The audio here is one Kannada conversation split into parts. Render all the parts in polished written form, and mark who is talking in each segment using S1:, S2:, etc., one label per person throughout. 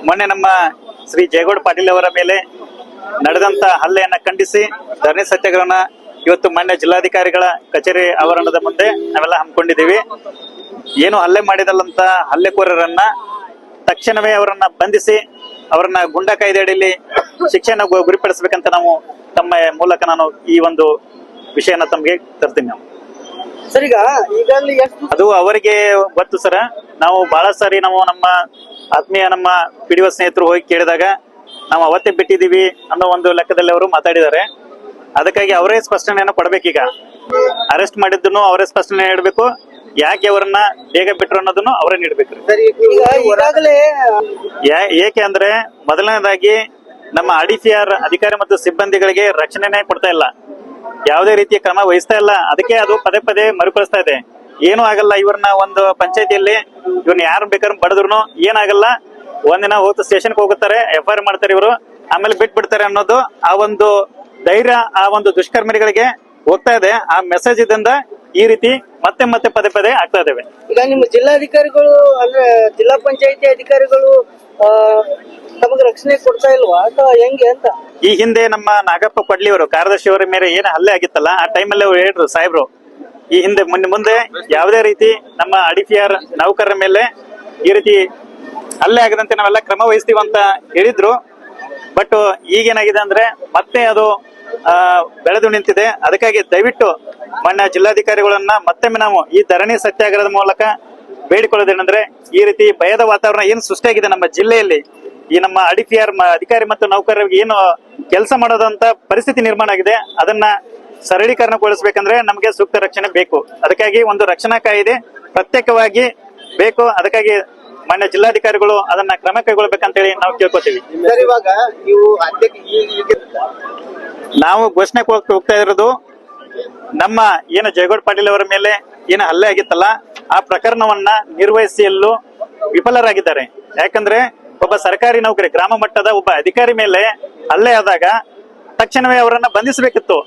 S1: ಮೊನ್ನೆ ನಮ್ಮ ಶ್ರೀ ಜಯಗೌಡ ಪಾಟೀಲ್ ಅವರ ಮೇಲೆ ನಡೆದಂತ ಹಲ್ಲೆಯನ್ನ ಖಂಡಿಸಿ ಧರಣಿ ಸತ್ಯಾಗ್ರಹನ ಇವತ್ತು ಮಾನ್ಯ ಜಿಲ್ಲಾಧಿಕಾರಿಗಳ ಕಚೇರಿ ಆವರಣದ ಮುಂದೆ ನಾವೆಲ್ಲ ಹಮ್ಮಿಕೊಂಡಿದ್ದೀವಿ. ಏನು ಹಲ್ಲೆ ಮಾಡಿದಲ್ಲಂತ ಹಲ್ಲೆಕೋರರನ್ನ ತಕ್ಷಣವೇ ಅವರನ್ನ ಬಂಧಿಸಿ ಅವರನ್ನ ಗುಂಡಾ ಕಾಯ್ದೆ ಅಡಿಯಲ್ಲಿ ಶಿಕ್ಷೆಯನ್ನು ಗುರಿಪಡಿಸಬೇಕಂತ ನಾವು ತಮ್ಮ ಮೂಲಕ ನಾನು ಈ ಒಂದು ವಿಷಯನ ತಮಗೆ ತರ್ತೀನಿ.
S2: ಸರ್, ಈಗ
S1: ಅದು ಅವರಿಗೆ ಗೊತ್ತು ಸರ್. ನಾವು ಬಹಳ ಸಾರಿ ನಾವು ನಮ್ಮ ಆತ್ಮೀಯ ನಮ್ಮ ಪಿಡಿಒ ಸ್ನೇಹಿತರು ಹೋಗಿ ಕೇಳಿದಾಗ ನಾವು ಅವತ್ತೇ ಬಿಟ್ಟಿದೀವಿ ಅನ್ನೋ ಒಂದು ಲೆಕ್ಕದಲ್ಲಿ ಅವರು ಮಾತಾಡಿದ್ದಾರೆ. ಅದಕ್ಕಾಗಿ ಅವರೇ ಸ್ಪಷ್ಟನೆಯನ್ನು ಕೊಡ್ಬೇಕೀಗ. ಅರೆಸ್ಟ್ ಮಾಡಿದ್ದನ್ನು ಅವರೇ ಸ್ಪಷ್ಟನೆ ನೀಡಬೇಕು, ಯಾಕೆ ಅವರನ್ನ ಬೇಗ ಬಿಟ್ರು ಅನ್ನೋದನ್ನು ಅವರೇ ನೀಡಬೇಕ್ರಿ. ಏಕೆ ಅಂದ್ರೆ ಮೊದಲನೇದಾಗಿ ನಮ್ಮ RDPR ಅಧಿಕಾರಿ ಮತ್ತು ಸಿಬ್ಬಂದಿಗಳಿಗೆ ರಕ್ಷಣೆನೇ ಕೊಡ್ತಾ ಇಲ್ಲ, ಯಾವುದೇ ರೀತಿಯ ಕ್ರಮ ವಹಿಸ್ತಾ ಇಲ್ಲ. ಅದಕ್ಕೆ ಅದು ಪದೇ ಪದೇ ಮರುಕಳಿಸ್ತಾ ಇದೆ. ಏನು ಆಗಲ್ಲ, ಇವ್ರನ್ನ ಒಂದು ಪಂಚಾಯತಿಯಲ್ಲಿ ಇವ್ರನ್ನ ಯಾರು ಬೇಕಾದ್ರೂ ಬಡದ್ರು ಏನಾಗಲ್ಲ, ಒಂದಿನ ಹೋಗ್ತಾ ಸ್ಟೇಷನ್ಗೆ ಹೋಗುತ್ತಾರೆ, FIR ಮಾಡ್ತಾರೆ ಇವರು, ಆಮೇಲೆ ಬಿಟ್ಬಿಡ್ತಾರೆ ಅನ್ನೋದು ಆ ಒಂದು ಧೈರ್ಯ ಆ ಒಂದು ದುಷ್ಕರ್ಮಿಗಳಿಗೆ ಹೋಗ್ತಾ ಇದೆ. ಆ ಮೆಸೇಜ್ ಇದರಿಂದ ಈ ರೀತಿ ಮತ್ತೆ ಮತ್ತೆ ಪದೇ ಪದೇ ಆಗ್ತಾ ಇದಾವೆ.
S2: ಈಗ ನಿಮ್ಮ ಜಿಲ್ಲಾಧಿಕಾರಿಗಳು ಅಂದ್ರೆ ಜಿಲ್ಲಾ ಪಂಚಾಯತಿ ಅಧಿಕಾರಿಗಳು ತಮಗೆ ರಕ್ಷಣೆ ಕೊಡ್ತಾ ಇಲ್ವಾ ಅಥವಾ ಹೆಂಗೆ ಅಂತ?
S1: ಈ ಹಿಂದೆ ನಮ್ಮ ನಾಗಪ್ಪ ಕೊಡ್ಲಿ ಅವರು ಕಾರ್ಯದರ್ಶಿ ಅವರ ಮೇಲೆ ಏನು ಹಲ್ಲೆ ಆಗಿತ್ತಲ್ಲ, ಆ ಟೈಮಲ್ಲಿ ಅವ್ರು ಹೇಳಿದ್ರು ಸಾಹೇಬ್ರು, ಈ ಹಿಂದೆ ಮುಂದೆ ಯಾವುದೇ ರೀತಿ ನಮ್ಮ RDPR ನೌಕರರ ಮೇಲೆ ಈ ರೀತಿ ಹಲ್ಲೆ ಆಗದಂತೆ ನಾವೆಲ್ಲ ಕ್ರಮ ವಹಿಸ್ತೀವಿ ಅಂತ ಹೇಳಿದ್ರು. ಬಟ್ ಈಗೇನಾಗಿದೆ ಅಂದ್ರೆ ಮತ್ತೆ ಅದು ಬೆಳೆದು ನಿಂತಿದೆ. ಅದಕ್ಕಾಗಿ ದಯವಿಟ್ಟು ಮಾನ್ಯ ಜಿಲ್ಲಾಧಿಕಾರಿಗಳನ್ನ ಮತ್ತೊಮ್ಮೆ ನಾವು ಈ ಧರಣಿ ಸತ್ಯಾಗ್ರಹದ ಮೂಲಕ ಬೇಡಿಕೊಳ್ಳೋದೇನೆಂದ್ರೆ, ಈ ರೀತಿ ಭಯದ ವಾತಾವರಣ ಏನು ಸೃಷ್ಟಿಯಾಗಿದೆ ನಮ್ಮ ಜಿಲ್ಲೆಯಲ್ಲಿ, ಈ ನಮ್ಮ RDPR ಅಧಿಕಾರಿ ಮತ್ತು ನೌಕರರಿಗೆ ಏನು ಕೆಲಸ ಮಾಡೋದಂತ ಪರಿಸ್ಥಿತಿ ನಿರ್ಮಾಣ ಆಗಿದೆ, ಅದನ್ನ ಸರಳೀಕರಣಗೊಳಿಸಬೇಕಂದ್ರೆ ನಮಗೆ ಸೂಕ್ತ ರಕ್ಷಣೆ ಬೇಕು. ಅದಕ್ಕಾಗಿ ಒಂದು ರಕ್ಷಣಾ ಕಾಯ್ದೆ ಪ್ರತ್ಯೇಕವಾಗಿ ಬೇಕು. ಅದಕ್ಕಾಗಿ ಮಾನ್ಯ ಜಿಲ್ಲಾಧಿಕಾರಿಗಳು ಅದನ್ನ ಕ್ರಮ ಕೈಗೊಳ್ಬೇಕಂತ ಹೇಳಿ ನಾವು ಕೇಳ್ಕೊತೀವಿ.
S2: ಇವಾಗ ನೀವು
S1: ನಾವು ಘೋಷಣೆ ಹೋಗ್ತಾ ಇರೋದು, ನಮ್ಮ ಏನು ಜಯಗೌಡ ಪಾಟೀಲ್ ಅವರ ಮೇಲೆ ಏನು ಹಲ್ಲೆ ಆಗಿತ್ತಲ್ಲ, ಆ ಪ್ರಕರಣವನ್ನ ನಿರ್ವಹಿಸಲು ವಿಫಲರಾಗಿದ್ದಾರೆ. ಯಾಕಂದ್ರೆ ಒಬ್ಬ ಸರ್ಕಾರಿ ನೌಕರಿ, ಗ್ರಾಮ ಮಟ್ಟದ ಒಬ್ಬ ಅಧಿಕಾರಿ ಮೇಲೆ ಹಲ್ಲೆ ಆದಾಗ ತಕ್ಷಣವೇ ಅವರನ್ನ ಬಂಧಿಸಬೇಕಿತ್ತು.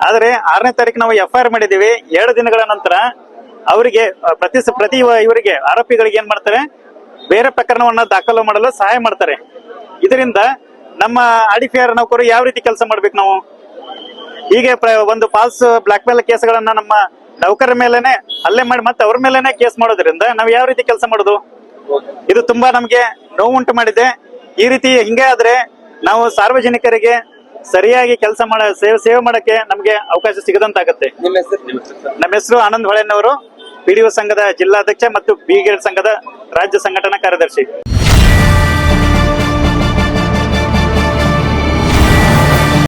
S1: ಆದ್ರೆ 6ನೇ ತಾರೀಕು ನಾವು FIR ಮಾಡಿದೀವಿ. 2 ದಿನಗಳ ನಂತರ ಅವರಿಗೆ ಪ್ರತಿ ಇವರಿಗೆ ಆರೋಪಿಗಳಿಗೆ ಏನ್ ಮಾಡ್ತಾರೆ, ಬೇರೆ ಪ್ರಕರಣವನ್ನ ದಾಖಲು ಮಾಡಲು ಸಹಾಯ ಮಾಡ್ತಾರೆ. ಇದರಿಂದ ನಮ್ಮ RDPR ನೌಕರು ಯಾವ ರೀತಿ ಕೆಲಸ ಮಾಡ್ಬೇಕು? ನಾವು ಹೀಗೆ ಒಂದು ಫಾಲ್ಸ್ ಬ್ಲಾಕ್ ಮೇಲ್ ಕೇಸ್ಗಳನ್ನ ನಮ್ಮ ನೌಕರರ ಮೇಲೆನೆ ಹಲ್ಲೆ ಮಾಡಿ ಮತ್ತೆ ಅವ್ರ ಮೇಲೆನೆ ಕೇಸ್ ಮಾಡೋದ್ರಿಂದ ನಾವು ಯಾವ ರೀತಿ ಕೆಲಸ ಮಾಡೋದು? ಇದು ತುಂಬಾ ನಮ್ಗೆ ನೋವುಂಟು ಮಾಡಿದೆ. ಈ ರೀತಿ ಹಿಂಗೆ ಆದ್ರೆ ನಾವು ಸಾರ್ವಜನಿಕರಿಗೆ ಸರಿಯಾಗಿ ಕೆಲಸ ಸೇವೆ ಮಾಡಕ್ಕೆ ನಮ್ಗೆ ಅವಕಾಶ ಸಿಗದಂತಾಗತ್ತೆ. ನಮ್ಮ ಹೆಸರು ಆನಂದ್ ಹೊಳೆನವರು, PDO ಸಂಘದ ಜಿಲ್ಲಾಧ್ಯಕ್ಷ ಮತ್ತು B ಗ್ರೇಡ್ ಸಂಘದ ರಾಜ್ಯ ಸಂಘಟನಾ ಕಾರ್ಯದರ್ಶಿ.